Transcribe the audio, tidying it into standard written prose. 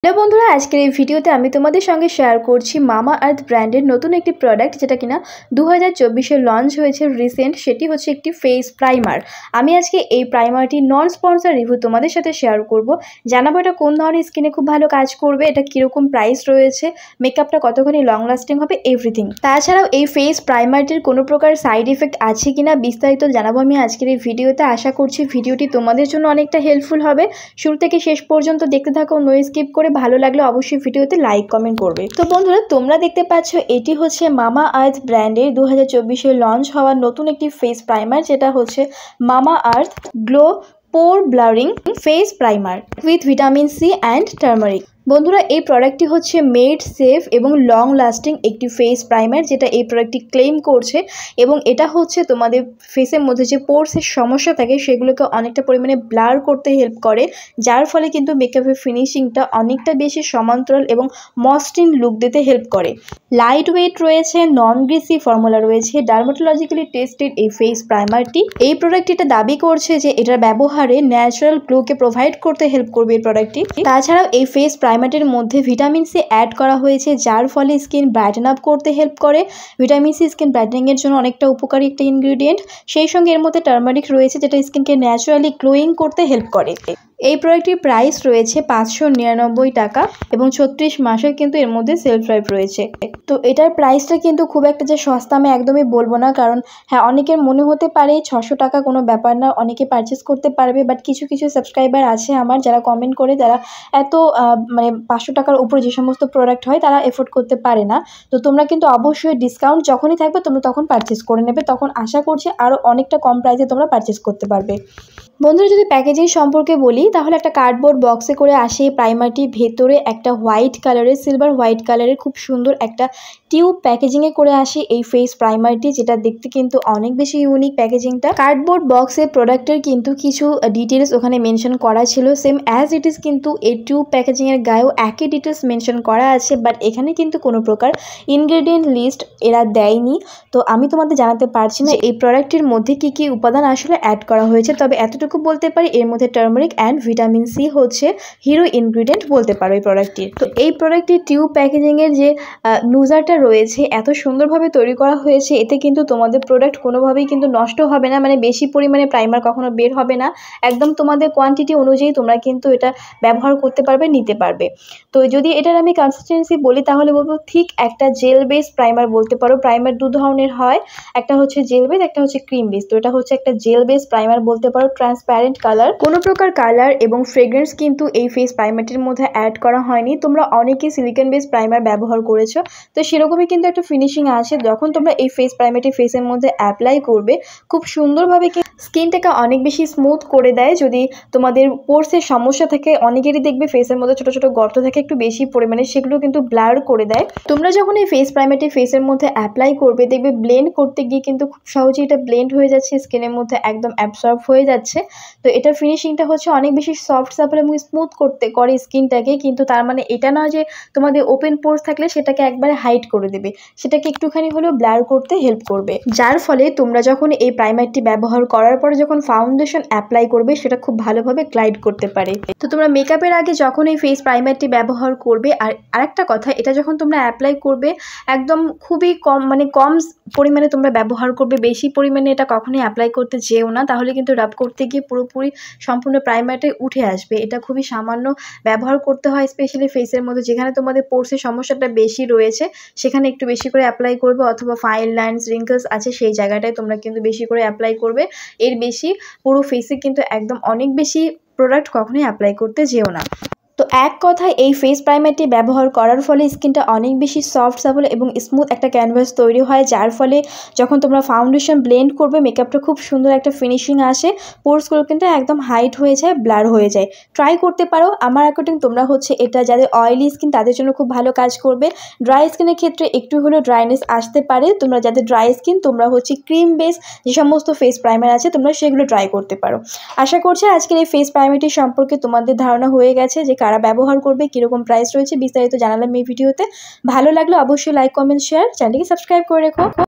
Hello বন্ধুরা, আজকের এই ভিডিওতে আমি তোমাদের সঙ্গে শেয়ার করছি মামা আর্থ ব্র্যান্ডের নতুন একটি প্রোডাক্ট, যেটা কিনা 2024-এ লঞ্চ হয়েছে রিসেন্ট। সেটি হচ্ছে একটি ফেস প্রাইমার। আমি আজকে এই প্রাইমারটি নন স্পন্সর রিভিউ তোমাদের সাথে শেয়ার করব। জানাবো এটা কোন ধরনের স্কিনে খুব ভালো কাজ করবে, এটা কীরকম প্রাইস রয়েছে, মেকআপটা কতখানি লং লাস্টিং হবে, এভরিথিং। তাছাড়াও এই ফেস প্রাইমারটির কোনো প্রকার সাইড এফেক্ট আছে কিনা বিস্তারিত জানাবো আমি আজকের এই ভিডিওতে। আশা করছি ভিডিওটি তোমাদের জন্য অনেকটা হেল্পফুল হবে। শুরু থেকে শেষ পর্যন্ত দেখতে থাকো, নো স্কিপ করে। ভালো লাগলে অবশ্যই ভিডিওতে লাইক কমেন্ট করবে। তো বন্ধুরা, তোমরা দেখতে পাচ্ছ এটি হচ্ছে মামা আর্থ ব্র্যান্ডের 2024-এ লঞ্চ হওয়ার নতুন একটি ফেস প্রাইমার, যেটা হচ্ছে Mamaearth glow pore blurring face primer with vitamin C and turmeric. বন্ধুরা, এই প্রোডাক্টটি হচ্ছে মেড সেফ এবং লং লাস্টিং একটি ফেস প্রাইমার, যেটা এই প্রোডাক্টটি ক্লেম করছে। এবং এটা হচ্ছে তোমাদের ফেসের মধ্যে যে পোরসের সমস্যা থাকে সেগুলোকে অনেকটা পরিমাণে ব্লার করতে হেল্প করে, যার ফলে কিন্তু মেকআপের ফিনিশিংটা অনেকটা বেশি সমান্তরাল এবং মসৃণ লুক দিতে হেল্প করে। লাইট ওয়েট রয়েছে, নন গ্রিসি ফর্মুলা রয়েছে, ডার্মাটোলজিক্যালি টেস্টেড এই ফেস প্রাইমারটি। এই প্রোডাক্টটিটা দাবি করছে যে এটার ব্যবহারে ন্যাচারাল গ্লোকে প্রোভাইড করতে হেল্প করবে এই প্রোডাক্টটি। তাছাড়াও এই ফেস প্রাইমারটির মধ্যে ভিটামিন সি অ্যাড করা হয়েছে, যার ফলে স্কিন ব্রাইটেন আপ করতে হেল্প করে। ভিটামিন সি স্কিন ব্রাইটেনিং এর জন্য অনেকটা উপকারী একটা ইনগ্রিডিয়েন্ট। সেই সঙ্গে এর মধ্যে টার্মারিক রয়েছে, যেটা স্কিনকে ন্যাচারালি গ্লোয়িং করতে হেল্প করে। এই প্রোডাক্টটির প্রাইস রয়েছে 599 টাকা এবং 36 মাসের কিন্তু এর মধ্যে সেলফ লাইফ রয়েছে। তো এটার প্রাইসটা কিন্তু খুব একটা যে সস্তা আমি একদমই বলবো না, কারণ হ্যাঁ, অনেকের মনে হতে পারে 600 টাকা কোনো ব্যাপার না, অনেকে পারচেস করতে পারবে। বাট কিছু কিছু সাবস্ক্রাইবার আছে আমার যারা কমেন্ট করে, যারা এত মানে 500 টাকার উপরে যে সমস্ত প্রোডাক্ট হয় তারা এফোর্ড করতে পারে না। তো তোমরা কিন্তু অবশ্যই ডিসকাউন্ট যখনই থাকবে তোমরা তখন পারচেস করে নেবে, তখন আশা করছি আরও অনেকটা কম প্রাইসে তোমরা পারচেস করতে পারবে। বন্ধুরা, যদি প্যাকেজিং সম্পর্কে বলি তাহলে একটা কার্ডবোর্ড বক্সে করে আসে এই প্রাইমারটি। ভেতরে একটা হোয়াইট কালারের, সিলভার হোয়াইট কালারের খুব সুন্দর একটা টিউব প্যাকেজিংয়ে করে আসে এই ফেস প্রাইমারটি, যেটা দেখতে কিন্তু অনেক বেশি ইউনিক প্যাকেজিংটা। কার্ডবোর্ড বক্সে প্রোডাক্টের কিন্তু কিছু ডিটেলস ওখানে মেনশন করা ছিল, সেম অ্যাজ ইট ইজ কিন্তু এই টিউব প্যাকেজিংয়ের গায়েও একই ডিটেলস মেনশন করা আছে। বাট এখানে কিন্তু কোনো প্রকার ইনগ্রেডিয়েন্ট লিস্ট এরা দেয়নি, তো আমি তোমাদের জানাতে পারছি না এই প্রোডাক্টটির মধ্যে কি কি উপাদান আসলে অ্যাড করা হয়েছে। তবে এতটুকু বলতে পারি, এর মধ্যে টার্মারিক অ্যান্ড ভিটামিন সি হচ্ছে হিরো ইনগ্রিডিয়েন্ট বলতে পারো এই প্রোডাক্টটির। তো এই প্রোডাক্টটির টিউব প্যাকেজিংয়ের যে নুজারটা রয়েছে এত সুন্দরভাবে তৈরি করা হয়েছে, এতে কিন্তু তোমাদের প্রোডাক্ট কোনোভাবেই কিন্তু নষ্ট হবে না, মানে বেশি পরিমাণে প্রাইমার কখনো বের হবে না। একদম তোমাদের কোয়ান্টিটি অনুযায়ী তোমরা কিন্তু এটা ব্যবহার করতে পারবে, নিতে পারবে। তো যদি এটার আমি কনসিস্টেন্সি বলি তাহলে বলবো ঠিক একটা জেল বেস প্রাইমার বলতে পারো। প্রাইমার দু ধরনের হয়, একটা হচ্ছে জেল বেস, একটা হচ্ছে ক্রিম বেস। তো এটা হচ্ছে একটা জেল বেস প্রাইমার বলতে পারো। ট্রান্সপ্যারেন্ট কালার, কোনো প্রকার কালার এবং ফ্রেগ্রেন্স কিন্তু এই ফেস প্রাইমারটির মধ্যে অ্যাড করা হয়নি। তোমরা অনেকেই সিলিকন বেস প্রাইমার ব্যবহার করেছো, তো সেরকমই কিন্তু একটা ফিনিশিং আছে। যখন তোমরা এই ফেস প্রাইমারটি ফেসের মধ্যে অ্যাপ্লাই করবে, খুব সুন্দরভাবে স্কিনটাকে অনেক বেশি স্মুথ করে দেয়। যদি তোমাদের পোরসের সমস্যা থাকে, অনেকেরই দেখবে ফেসের মধ্যে ছোট ছোট গর্ত থাকে একটু বেশি পরিমাণে, সেগুলো কিন্তু ব্লার করে দেয়। তোমরা যখন এই ফেস প্রাইমারটি ফেসের মধ্যে অ্যাপ্লাই করবে, দেখবে ব্লেন্ড করতে গিয়ে কিন্তু খুব সহজেই এটা ব্লেন্ড হয়ে যাচ্ছে, স্কিনের মধ্যে একদম অ্যাবসর্ব হয়ে যাচ্ছে। তো এটার ফিনিশিংটা হচ্ছে অনেক বেশি সফট সাপল এবং স্মুথ করতে করে স্কিনটাকে, কিন্তু তার মানে এটা নয় যে তোমাদের ওপেন পোরস থাকলে সেটাকে একবারে হাইড করে দেবে, সেটাকে একটুখানি হলেও ব্লার করতে হেল্প করবে। যার ফলে তোমরা যখন এই প্রাইমারটি ব্যবহার করার পরে যখন ফাউন্ডেশন অ্যাপ্লাই করবে, সেটা খুব ভালোভাবে গ্লাইড করতে পারে। তো তোমরা মেকআপের আগে যখন এই ফেস প্রাইমারটি ব্যবহার করবে, আর আরেকটা কথা, এটা যখন তোমরা অ্যাপ্লাই করবে একদম খুবই কম, মানে কম পরিমাণে তোমরা ব্যবহার করবে, বেশি পরিমাণে এটা কখনোই অ্যাপ্লাই করতে যেও না, তাহলে কিন্তু রাব করতে গিয়ে পুরোপুরি সম্পূর্ণ প্রাইমারটাই উঠে আসবে। এটা খুবই সামান্য ব্যবহার করতে হয়, স্পেশালি ফেসের মধ্যে যেখানে তোমাদের পোরসের সমস্যাটা বেশি রয়েছে সেখানে একটু বেশি করে অ্যাপ্লাই করবে, অথবা ফাইন লাইনস রিঙ্কলস আছে সেই জায়গাটায় তোমরা কিন্তু বেশি করে অ্যাপ্লাই করবে। এর বেশি পুরো ফেসে কিন্তু একদম অনেক বেশি প্রোডাক্ট কখনোই অ্যাপ্লাই করতে যেও না। তো এক কথায় এই ফেস প্রাইমারটি ব্যবহার করার ফলে স্কিনটা অনেক বেশি সফট সাপল এবং স্মুথ একটা ক্যানভাস তৈরি হয়, যার ফলে যখন তোমরা ফাউন্ডেশন ব্লেন্ড করবে মেকআপটা খুব সুন্দর একটা ফিনিশিং আসে, পোরসগুলো কিন্তু একদম হাইট হয়ে যায়, ব্লার হয়ে যায়। ট্রাই করতে পারো। আমার অ্যাকর্ডিং তোমরা হচ্ছে এটা যাদের অয়েলি স্কিন তাদের জন্য খুব ভালো কাজ করবে। ড্রাই স্কিনের ক্ষেত্রে একটু হলেও ড্রাইনেস আসতে পারে, তোমরা যাদের ড্রাই স্কিন তোমরা হচ্ছে ক্রিম বেস যে সমস্ত ফেস প্রাইমার আছে তোমরা সেগুলো ট্রাই করতে পারো। আশা করছি আজকের এই ফেস প্রাইমারটি সম্পর্কে তোমাদের ধারণা হয়ে গেছে যে কারা ব্যবহার করবে, কিরকম প্রাইস রয়েছে, বিস্তারিত জানালাম এই ভিডিওতে। ভালো লাগলে অবশ্যই লাইক কমেন্ট শেয়ার, চ্যানেলটিকে সাবস্ক্রাইব করে রেখো।